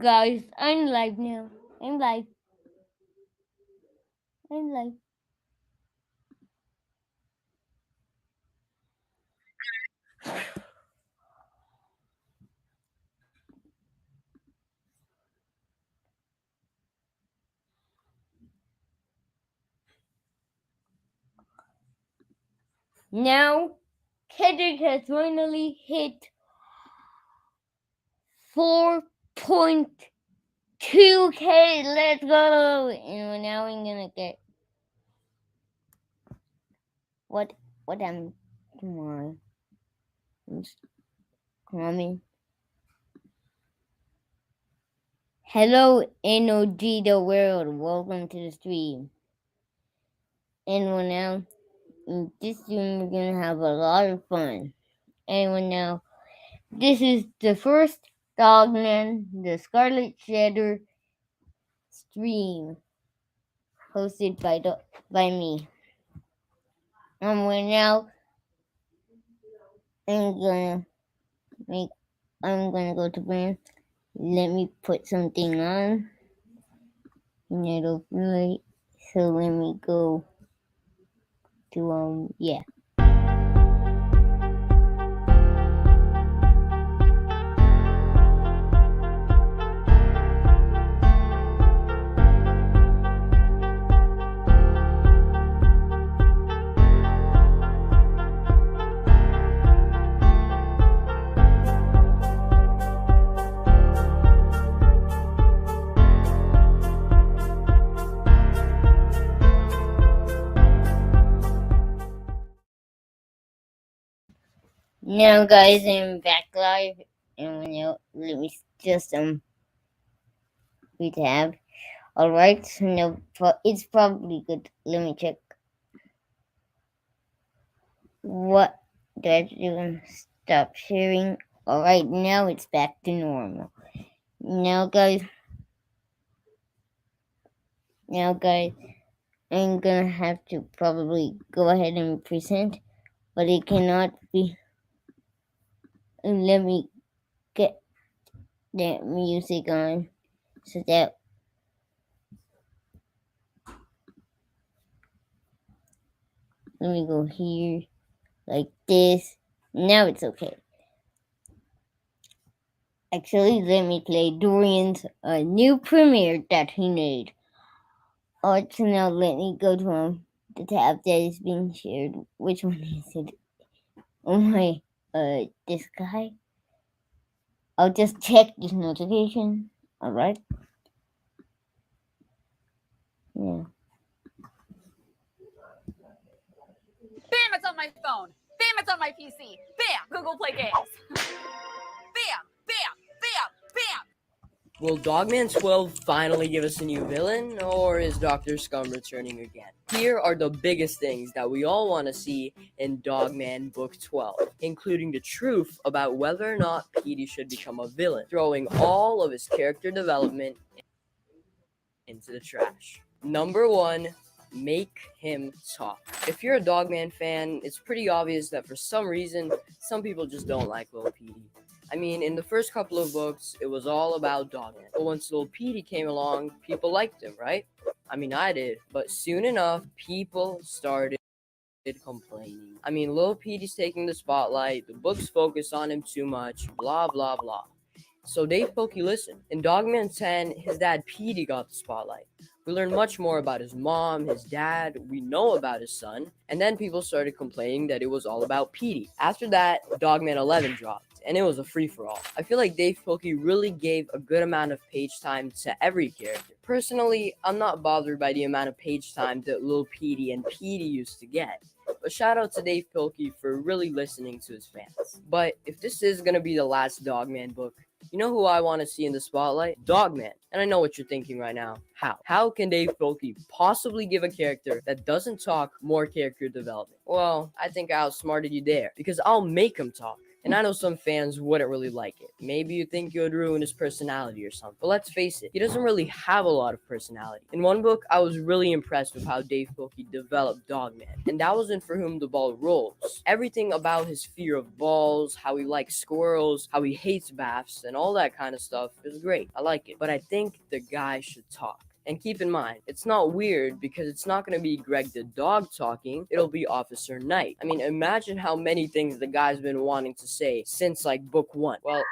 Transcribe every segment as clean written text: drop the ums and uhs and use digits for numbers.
guys, I'm live now. I'm live. I'm live. Now, Cedric has finally hit 4.2K. Let's go! And now we're gonna get what I'm tomorrow. Coming. Hello, NOG the world. Welcome to the stream. And now, in this stream, we're gonna have a lot of fun. And now, this is the first Dogman, the Scarlet Shedder stream, hosted by me. We're now, I'm gonna go to brand. Let me put something on. So let me go to yeah. Now, guys, I'm back live, and let me just retab. All right, no, it's probably good. Let me check. What did I do? Stop sharing. All right, now it's back to normal. Now, guys, I'm gonna have to probably go ahead and present, but it cannot be. Let me get that music on so that let me go here like this. Now it's okay. Actually, let me play Dorian's new premiere that he made. Alright, so now let me go to the tab that is being shared. Which one is it? Oh my, this guy. I'll just check this notification. Alright. Yeah. Bam, it's on my phone. Bam, it's on my PC. Bam, Google Play Games. Bam, bam, bam, bam. Will Dogman 12 finally give us a new villain, or is Dr. Scum returning again? Here are the biggest things that we all want to see in Dogman Book 12, including the truth about whether or not Petey should become a villain, throwing all of his character development into the trash. Number 1, make him talk. If you're a Dogman fan, it's pretty obvious that for some reason, some people just don't like Lil Petey. I mean, in the first couple of books, it was all about Dogman. But once Lil Petey came along, people liked him, right? I mean, I did. But soon enough, people started complaining. I mean, Lil Petey's taking the spotlight, the books focus on him too much, blah, blah, blah. So Dave Pilkey listened. In Dogman 10, his dad Petey got the spotlight. We learned much more about his mom, his dad, we know about his son, and then people started complaining that it was all about Petey. After that, Dogman 11 dropped, and it was a free-for-all. I feel like Dave Pilkey really gave a good amount of page time to every character. Personally, I'm not bothered by the amount of page time that Lil Petey and Petey used to get. But shout out to Dave Pilkey for really listening to his fans. But if this is gonna be the last Dogman book, you know who I want to see in the spotlight? Dogman. And I know what you're thinking right now. How? How can Dave Pilkey possibly give a character that doesn't talk more character development? Well, I think I outsmarted you there, because I'll make him talk. And I know some fans wouldn't really like it. Maybe you think it would ruin his personality or something. But let's face it, he doesn't really have a lot of personality. In one book, I was really impressed with how Dave Pilkey developed Dogman, and that wasn't For Whom the Ball Rolls. Everything about his fear of balls, how he likes squirrels, how he hates baths, and all that kind of stuff is great. I like it. But I think the guy should talk. And keep in mind, it's not weird because it's not going to be Greg the dog talking, it'll be Officer Knight. I mean, imagine how many things the guy's been wanting to say since like book one. Well,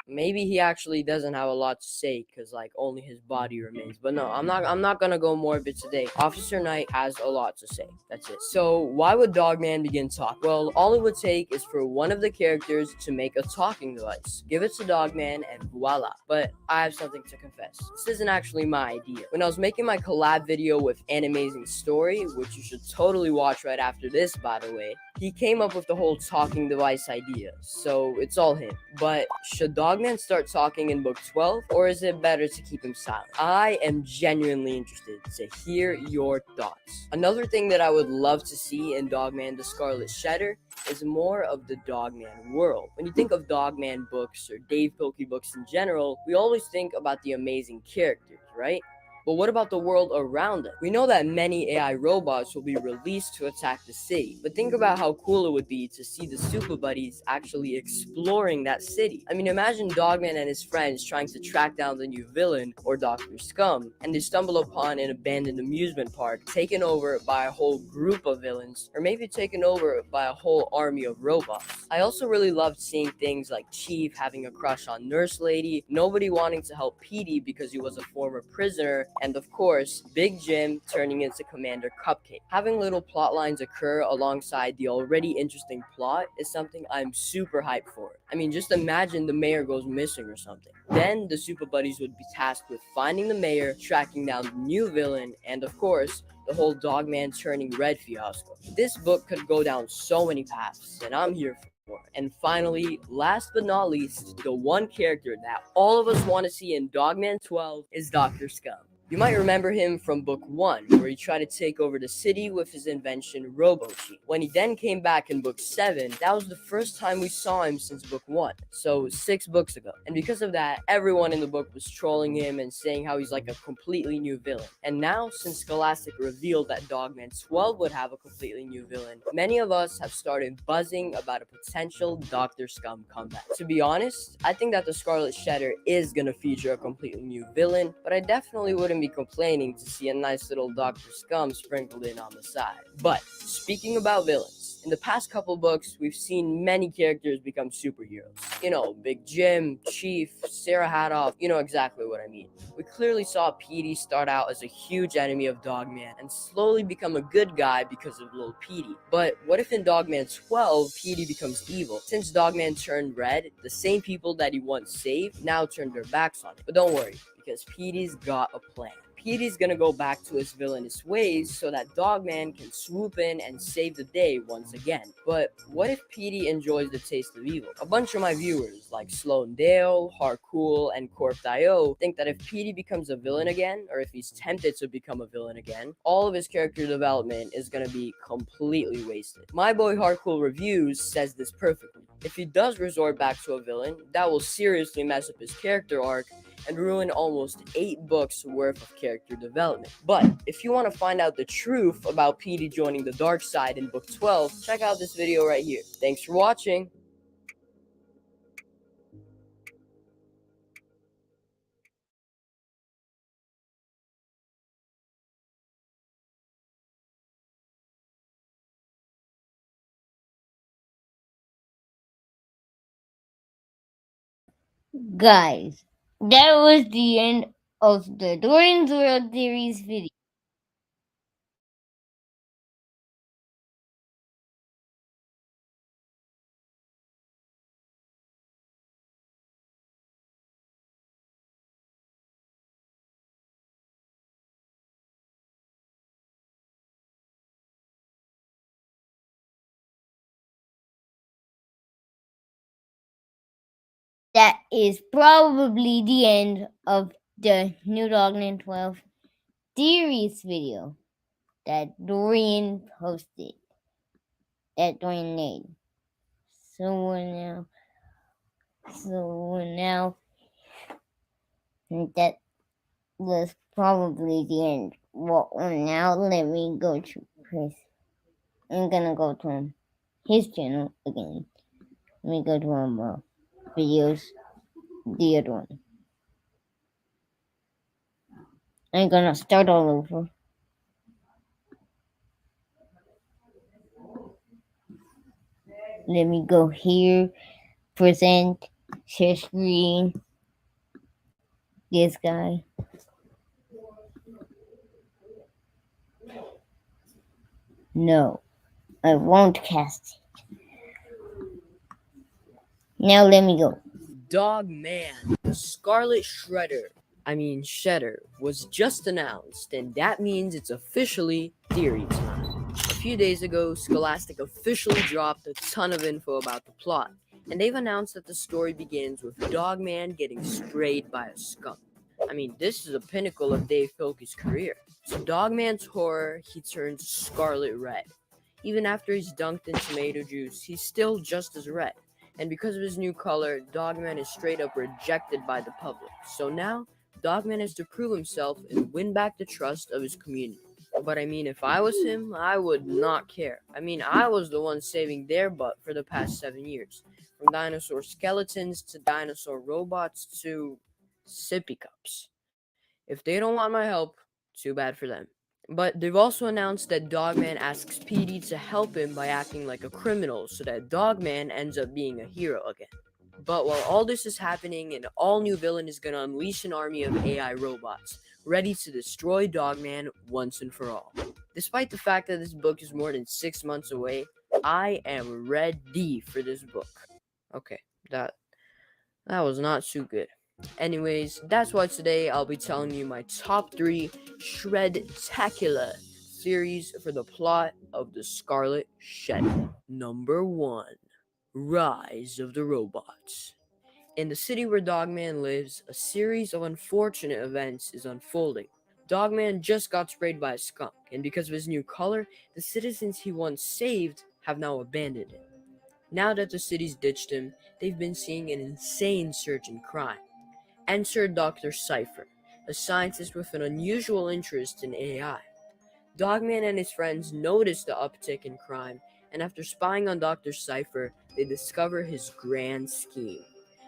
maybe he actually doesn't have a lot to say because like only his body remains. But no, I'm not gonna go morbid today. Officer Knight has a lot to say. That's it. So why would Dogman begin talk? Well, all it would take is for one of the characters to make a talking device. Give it to Dogman and voila. But I have something to confess. This isn't actually my idea. When I was making my collab video with An Amazing Story, which you should totally watch right after this by the way, he came up with the whole talking device idea. So it's all him. But should Dogman start talking in book 12, or is it better to keep him silent? I am genuinely interested to hear your thoughts. Another thing that I would love to see in Dogman the Scarlet Shedder is more of the Dogman world. When you think of Dogman books or Dave Pilkey books in general, we always think about the amazing characters, right? But what about the world around it? We know that many AI robots will be released to attack the city, but think about how cool it would be to see the Super Buddies actually exploring that city. I mean, imagine Dogman and his friends trying to track down the new villain, or Dr. Scum, and they stumble upon an abandoned amusement park taken over by a whole group of villains, or maybe taken over by a whole army of robots. I also really loved seeing things like Chief having a crush on Nurse Lady, nobody wanting to help Petey because he was a former prisoner, and of course, Big Jim turning into Commander Cupcake. Having little plot lines occur alongside the already interesting plot is something I'm super hyped for. I mean, just imagine the mayor goes missing or something. Then the Super Buddies would be tasked with finding the mayor, tracking down the new villain, and of course, the whole Dogman turning red fiasco. This book could go down so many paths, and I'm here for it. And finally, last but not least, the one character that all of us want to see in Dogman 12 is Dr. Scum. You might remember him from book 1, where he tried to take over the city with his invention RoboCheap. When he then came back in book 7, that was the first time we saw him since book 1, so 6 books ago. And because of that, everyone in the book was trolling him and saying how he's like a completely new villain. And now, since Scholastic revealed that Dogman 12 would have a completely new villain, many of us have started buzzing about a potential Dr. Scum comeback. To be honest, I think that the Scarlet Shedder is gonna feature a completely new villain, but I definitely wouldn't be complaining to see a nice little Dr. Scum sprinkled in on the side. But speaking about villains, in the past couple books, we've seen many characters become superheroes. You know, Big Jim, Chief, Sarah Hadoff, you know exactly what I mean. We clearly saw Petey start out as a huge enemy of Dogman and slowly become a good guy because of Lil Petey. But what if in Dogman 12, Petey becomes evil? Since Dogman turned red, the same people that he once saved now turned their backs on him. But don't worry, because Petey's got a plan. Petey's gonna go back to his villainous ways so that Dogman can swoop in and save the day once again. But what if Petey enjoys the taste of evil? A bunch of my viewers, like Sloan Dale, Harcool, and Corp.io, think that if Petey becomes a villain again, or if he's tempted to become a villain again, all of his character development is gonna be completely wasted. My boy Harcool Reviews says this perfectly. If he does resort back to a villain, that will seriously mess up his character arc and ruin almost 8 books worth of character development. But if you want to find out the truth about Petey joining the dark side in book 12, check out this video right here. Thanks for watching. Guys, that was the end of the Dorian's World series video. That is probably the end of the New Dogman 12 series video that Dorian posted, that Dorian made. So we're now, so we're now, that was probably the end. Well, now let me go to Chris. I'm gonna go to his channel again. Let me go to videos, the other one. I'm gonna start all over. Let me go here, present, share screen, this guy. No, I won't cast it. Now let me go. Dog Man, the Scarlet Shedder, was just announced, and that means it's officially theory time. A few days ago, Scholastic officially dropped a ton of info about the plot, and they've announced that the story begins with Dogman getting sprayed by a skunk. This is a pinnacle of Dave Pilkey's career. So Dogman's horror, he turns scarlet red. Even after he's dunked in tomato juice, he's still just as red. And because of his new color, Dogman is straight up rejected by the public. So now, Dogman has to prove himself and win back the trust of his community. But if I was him, I would not care. I was the one saving their butt for the past 7 years. From dinosaur skeletons to dinosaur robots to sippy cups. If they don't want my help, too bad for them. But they've also announced that Dogman asks Petey to help him by acting like a criminal so that Dogman ends up being a hero again. But while all this is happening, an all-new villain is going to unleash an army of AI robots, ready to destroy Dogman once and for all. Despite the fact that this book is more than 6 months away, I am ready for this book. Okay, that was not too good. Anyways, that's why today I'll be telling you my top 3 Shred-tacular theories for the plot of the Scarlet Shedder. Number 1. Rise of the Robots. In the city where Dogman lives, a series of unfortunate events is unfolding. Dogman just got sprayed by a skunk, and because of his new color, the citizens he once saved have now abandoned him. Now that the city's ditched him, they've been seeing an insane surge in crime. Enter Dr. Cypher, a scientist with an unusual interest in AI. Dogman and his friends notice the uptick in crime, and after spying on Dr. Cypher, they discover his grand scheme.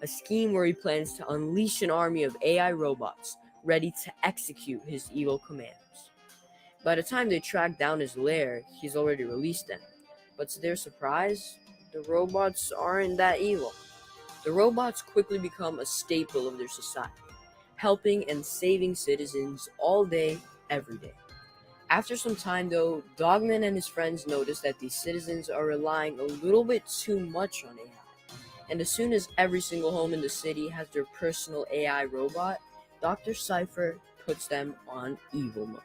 A scheme where he plans to unleash an army of AI robots ready to execute his evil commands. By the time they track down his lair, he's already released them. But to their surprise, the robots aren't that evil. The robots quickly become a staple of their society, helping and saving citizens all day, every day. After some time though, Dogman and his friends notice that these citizens are relying a little bit too much on AI. And as soon as every single home in the city has their personal AI robot, Dr. Cypher puts them on evil mode.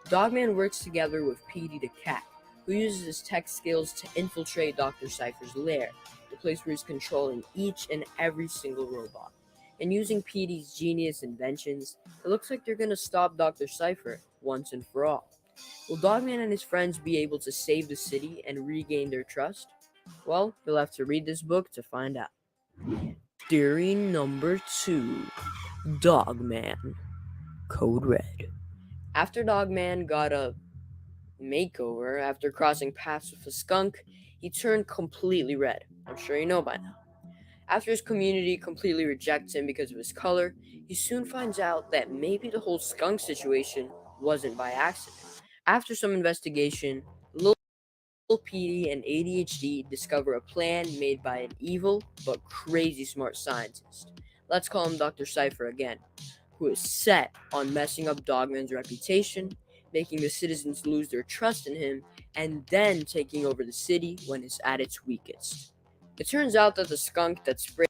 Dogman works together with Petey the cat, who uses his tech skills to infiltrate Dr. Cypher's lair, the place where he's controlling each and every single robot. And using Petey's genius inventions, it looks like they're gonna stop Dr. Cypher once and for all. Will Dogman and his friends be able to save the city and regain their trust? Well, you'll have to read this book to find out. Theory number 2. Dogman. Code Red. After Dogman got a makeover after crossing paths with a skunk, he turned completely red. I'm sure you know by now. After his community completely rejects him because of his color, he soon finds out that maybe the whole skunk situation wasn't by accident. After some investigation, Lil Petey and ADHD discover a plan made by an evil but crazy smart scientist. Let's call him Dr. Cypher again, who is set on messing up Dogman's reputation, making the citizens lose their trust in him, and then taking over the city when it's at its weakest. It turns out that the skunk that sprayed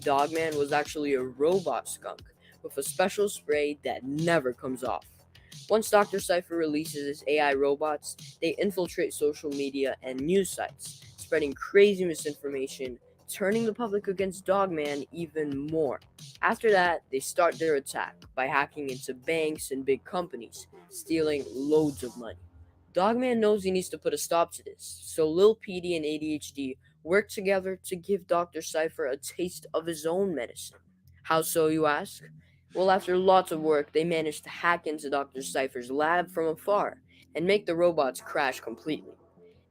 Dogman was actually a robot skunk with a special spray that never comes off. Once Dr. Cypher releases his AI robots, they infiltrate social media and news sites, spreading crazy misinformation, turning the public against Dogman even more. After that, they start their attack by hacking into banks and big companies, stealing loads of money. Dogman knows he needs to put a stop to this, so Lil Petey and ADHD work together to give Dr. Cypher a taste of his own medicine. How so, you ask? Well, after lots of work, they managed to hack into Dr. Cypher's lab from afar and make the robots crash completely.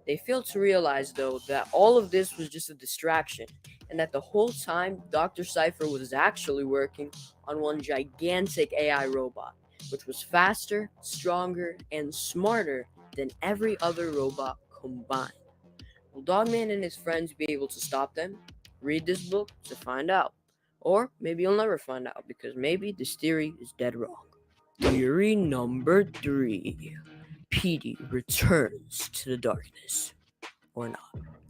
They failed to realize, though, that all of this was just a distraction, and that the whole time Dr. Cypher was actually working on one gigantic AI robot, which was faster, stronger, and smarter than every other robot combined. Will Dogman and his friends be able to stop them? Read this book to find out. Or maybe you'll never find out, because maybe this theory is dead wrong. Theory number 3. Petey returns to the darkness. Or not.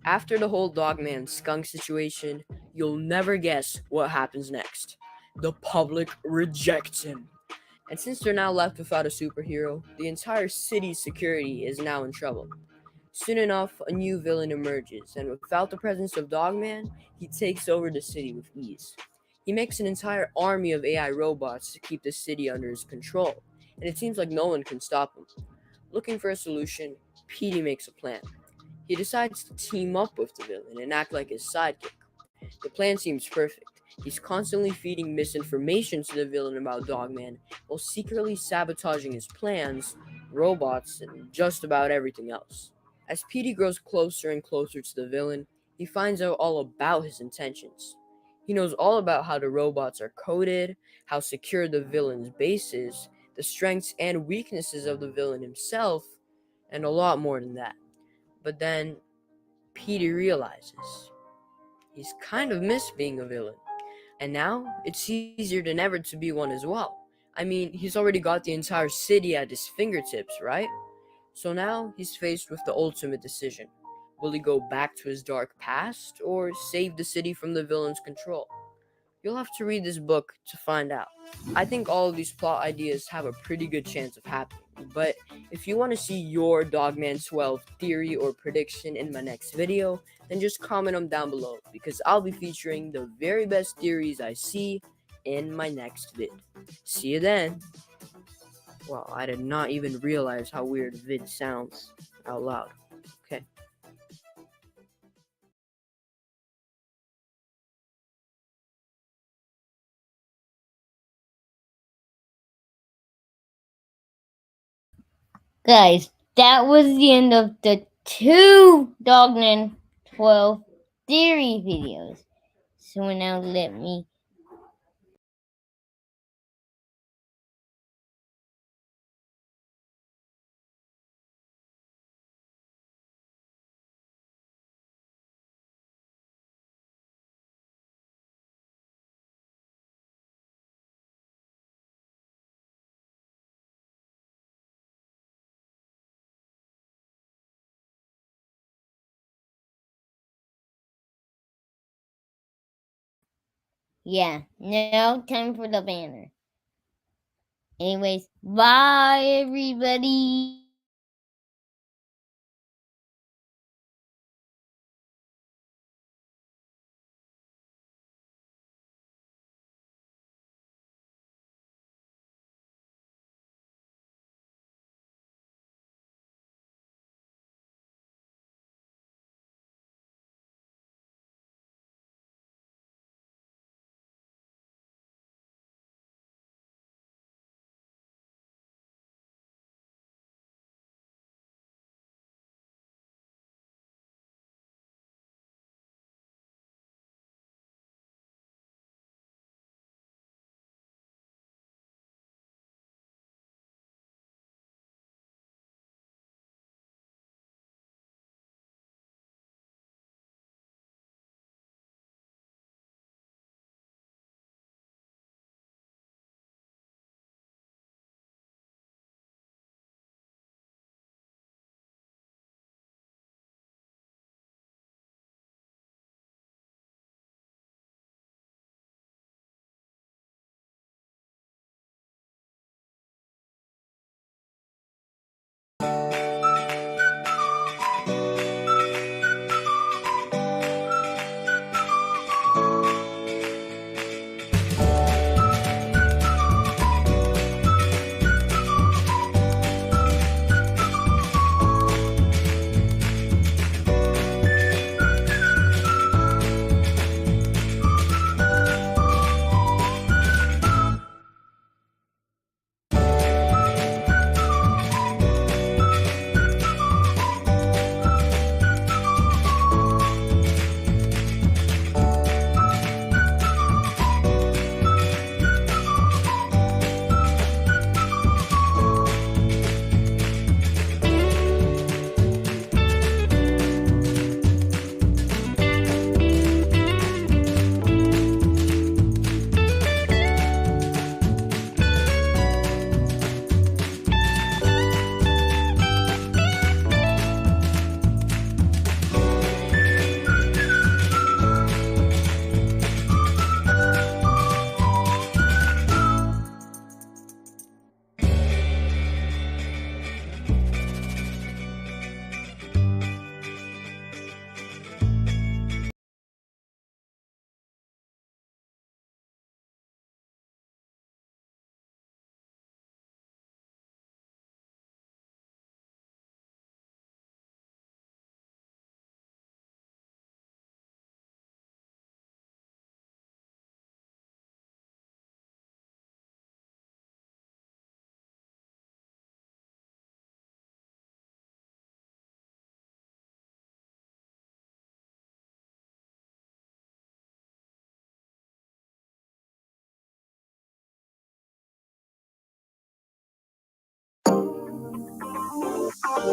After the whole Dogman skunk situation, you'll never guess what happens next. The public rejects him. And since they're now left without a superhero, the entire city's security is now in trouble. Soon enough, a new villain emerges, and without the presence of Dogman, he takes over the city with ease. He makes an entire army of AI robots to keep the city under his control, and it seems like no one can stop him. Looking for a solution, Petey makes a plan. He decides to team up with the villain and act like his sidekick. The plan seems perfect. He's constantly feeding misinformation to the villain about Dogman while secretly sabotaging his plans, robots, and just about everything else. As Petey grows closer and closer to the villain, he finds out all about his intentions. He knows all about how the robots are coded, how secure the villain's base is, the strengths and weaknesses of the villain himself, and a lot more than that. But then Petey realizes he's kind of missed being a villain. And now it's easier than ever to be one as well. I mean, he's already got the entire city at his fingertips, right? So now he's faced with the ultimate decision. Will he go back to his dark past or save the city from the villain's control? You'll have to read this book to find out. I think all of these plot ideas have a pretty good chance of happening, but if you want to see your Dogman 12 theory or prediction in my next video, then just comment them down below because I'll be featuring the very best theories I see in my next vid. See you then! Wow, I did not even realize how weird vid sounds out loud. Okay. Guys, that was the end of the 2 Dogman 12 theory videos. So now let me yeah, now time for the banner. Anyways, bye everybody. Guys,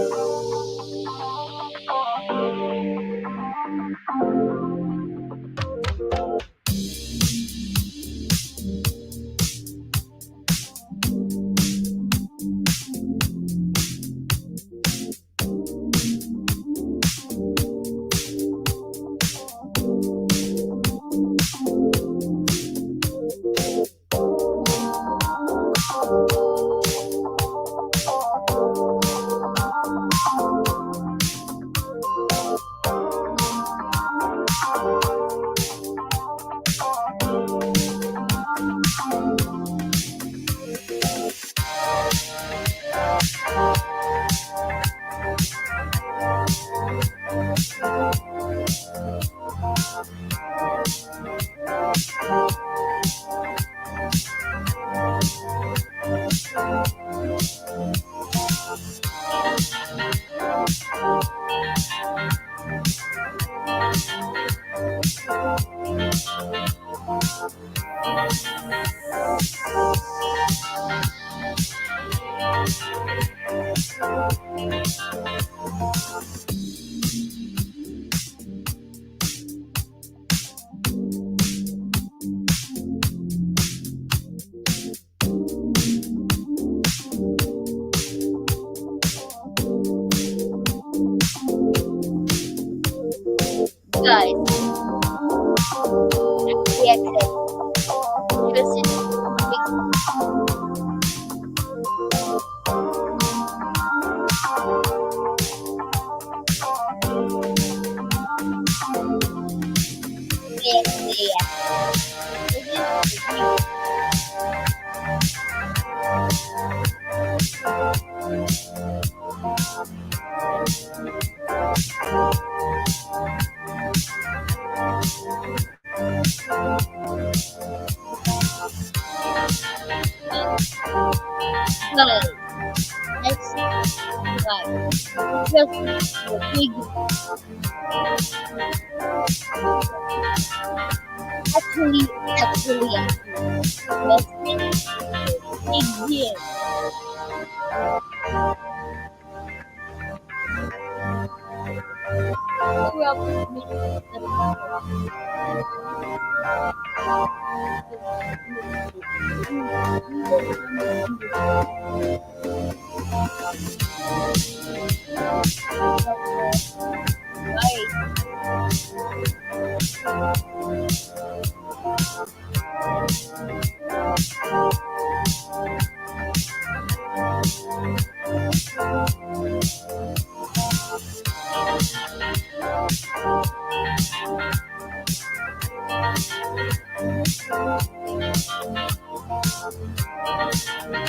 we accept. Just in guys, let's guys. Just the big actually. Let's big deal. Grew up with me. Right.